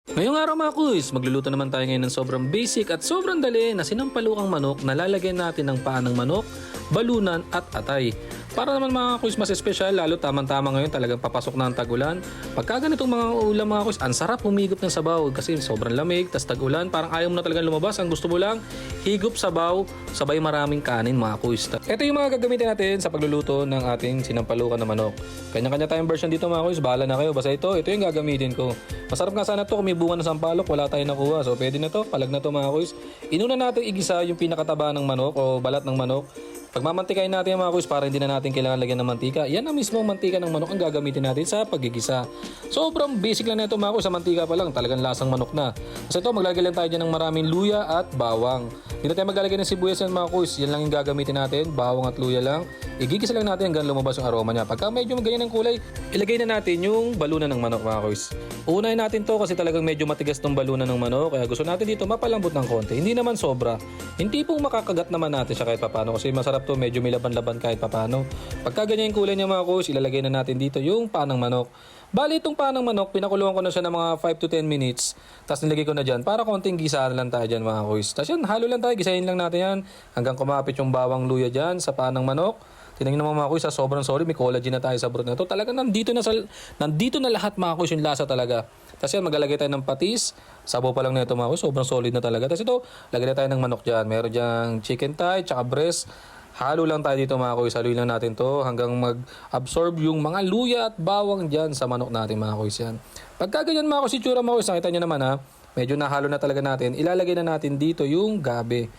Ngayong araw mga kuys, magluluto naman tayo ngayon ng sobrang basic at sobrang dali na sinampalukang manok na lalagyan natin ng paa ng manok, balunan at atay. Para naman mga kuys mas espesyal, lalo tamang-tama ngayon talagang papasok na ang tag-ulan. Pagka ganitong mga ulam mga kuys, ang sarap humigop ng sabaw kasi sobrang lamig, tas tag-ulan, parang ayaw mo na talagang lumabas. Ang gusto mo lang, higop sabaw, sabay maraming kanin mga kuys. Ito yung mga gagamitin natin sa pagluluto ng ating sinampalukan na manok. Kanya-kanya tayong version dito mga kuys, bahala na kayo. Basta ito yung gagamitin ko. Masarap nga sana to kung may bunga ng sampalok, wala tayong nakuha. So pwede na to, palag na to mga kuys. Inuna natin igisa yung pinakataba ng manok o balat ng manok. Pagmamantikain natin mga kuys para hindi na natin kailangan lagyan ng mantika. Yan ang mismong mantika ng manok ang gagamitin natin sa paggigisa. Sobrang basic lang na ito mga kuys, sa mantika pa lang talagang lasang manok na. Kasi ito maglalagay lang tayo dyan ng maraming luya at bawang. Hindi na tayo maglalagay ng sibuyas yan mga kuys. Yan lang yung gagamitin natin, bawang at luya lang. Igigisa lang natin hanggang lumabas yung aroma niya. Pagka medyo ganyan ang kulay, ilagay na natin yung balunan ng manok mga kuys. Unahin natin to kasi talagang medyo matigas tong balunan ng manok. Kaya gusto natin dito mapalambot ng konti. Hindi naman sobra. Hindi pong makakagat naman natin siya kahit papano kasi masarap to, medyo may laban-laban kahit papano. Pagka ganyan yung kulay niya mga kuys, ilalagay na natin dito yung paa ng manok. Bali itong paa ng manok, pinakuluan ko na siya ng mga 5 to 10 minutes. Tapos nilagay ko na dyan para konting gisaan lang tayo dyan mga kuys. Tapos yan, halo lang tayo, gisahin lang natin yan hanggang kumapit yung bawang luya dyan sa paa ng manok. Tingnan naman mga kuys, sobrang solid, may collagen na tayo sa broth na ito. Talagang nandito na lahat mga kuys yung lasa talaga. Tapos yan, maglalagay tayo ng patis. Sabaw pa lang na ito mga kuys, sobrang solid na talaga. Tapos ito, lagay na tayo ng manok dyan. Meron dyan chicken thigh, tsaka breast. Halo lang tayo dito mga kuys, haluin lang natin to hanggang mag-absorb yung mga luya at bawang dyan sa manok natin mga kuys yan. Pagka ganyan mga kuys, itsura mga kuys, nakita nyo naman ha, medyo nahalo na talaga natin. Ilalagay na natin dito yung gabi.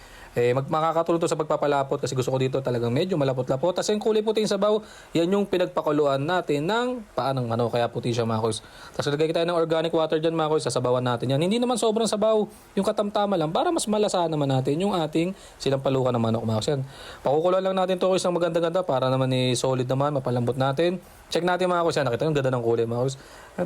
Makakatulong to sa pagpapalapot kasi gusto ko dito talagang medyo malapot-lapot. Tapos yung kulay puting sabaw, yan yung pinagpakuluan natin ng paa ng manok. Kaya puti siya mga kuys. Tapos lagay tayo ng organic water dyan mga kuys, sasabawan natin yan. Hindi naman sobrang sabaw, yung katamtama lang para mas malasahan naman natin yung ating sinampalukan ng manok mga kuys. Pakukuluan lang natin to kuys ng maganda-ganda para naman solid naman, mapalambot natin. Check natin mga kuys, nakita yung ganda ng kulay mga kuys.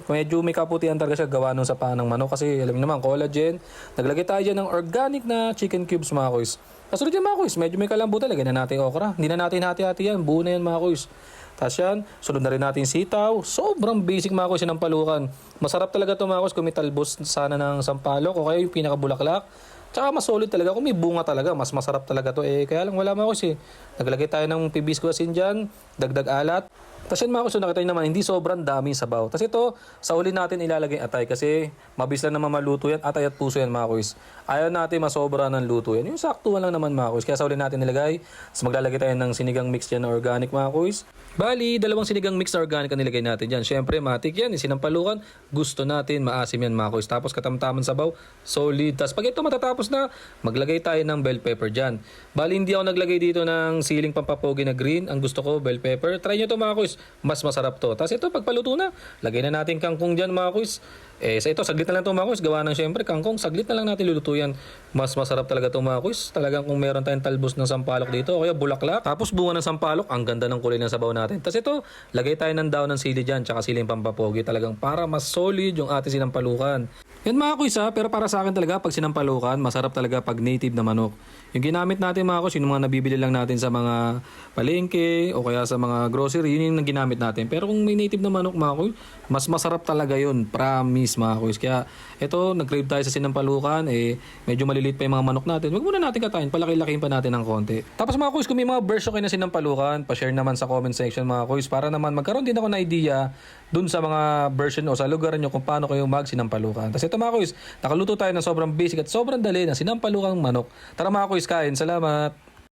Medyo may kaputihan talaga siya gawa nun sa paa ng manok kasi alam niyo naman collagen. Naglagay tayo dyan ng organic na chicken cubes mga kuys. Kasunod yan mga kuys, medyo may kalambutan, lagyan na natin okra. Hindi na natin hati-hati yan, buo na yan mga kuys. Tapos yan, sunod na rin natin sitaw. Sobrang basic mga kuys ng palukan. Masarap talaga ito mga kuys kung may talbos sana ng sampalok o kaya yung pinakabulaklak. Tsaka mas solid talaga, kung may bunga talaga, mas masarap talaga to. Kaya lang wala mga kuys Naglagay tayo ng hibisco asin dyan, dagdag alat. Tapos yan mga kuys, nakita nyo naman, hindi sobrang daming sabaw. Tapos ito, sa huli natin ilalagay atay kasi mabilis lang naman maluto yan, atay at puso yan mga kuys. Ayaw natin masobra ng luto yan. Yung saktuhan lang naman mga kuys. Kaya sa huli natin nilagay. Tapos maglalagay tayo ng sinigang mix dyan na organic mga kuys. Bali, dalawang sinigang mix na organic ang nilagay natin dyan. Syempre, matik yan, sinampalukan. Gusto natin, maasim yan mga kuys. Tapos katamtaman sabaw, solid. Tapos pag ito matatapos na, maglagay tayo ng bell pepper dyan. Bali, hindi ako naglagay dito ng siling pampapogi na green. Ang gusto ko, bell pepper. Try nyo to mga kuys. Mas masarap to. Tapos ito, pagpaluto na, lagay na natin kangkong dyan mga kuys. Sa ito, saglit na lang ito mga kuys. Gawa ng syempre, kangkong, saglit na lang natin luluto yan. Mas masarap talaga ito mga kuys. Talagang kung meron tayong talbos ng sampalok dito, o kaya bulaklak, tapos bunga ng sampalok, ang ganda ng kulay ng sabaw natin. Tapos ito, lagay tayo ng daon ng sili dyan, tsaka siling pampapogi. Talagang para mas solid yung ating sinampalukan. Yan mga kuys pero para sa akin talaga, pag sinampalukan, masarap talaga pag native na manok. Yung ginamit natin mga kuys, yung mga nabibili lang natin sa mga palengke o kaya sa mga grocery, yun yung ginamit natin. Pero kung may native na manok mga kuys, mas masarap talaga yun. Promise mga kuys. Kaya ito, nag-crave tayo sa sinampalukan, medyo maliliit pa yung mga manok natin. Huwag muna natin katain, palaki-lakihin pa natin ng konti. Tapos mga kuys, kung may mga version kayo na sinampalukan, pa-share naman sa comment section mga kuys para naman magkaroon din ako ng idea dun sa mga version o sa lugar nyo kung paano kayo mag-sinampalukan. Tapos ito mga kuys, nakaluto tayo ng sobrang basic at sobrang dali na sinampalukang manok. Tara mga kuys, kain. Salamat!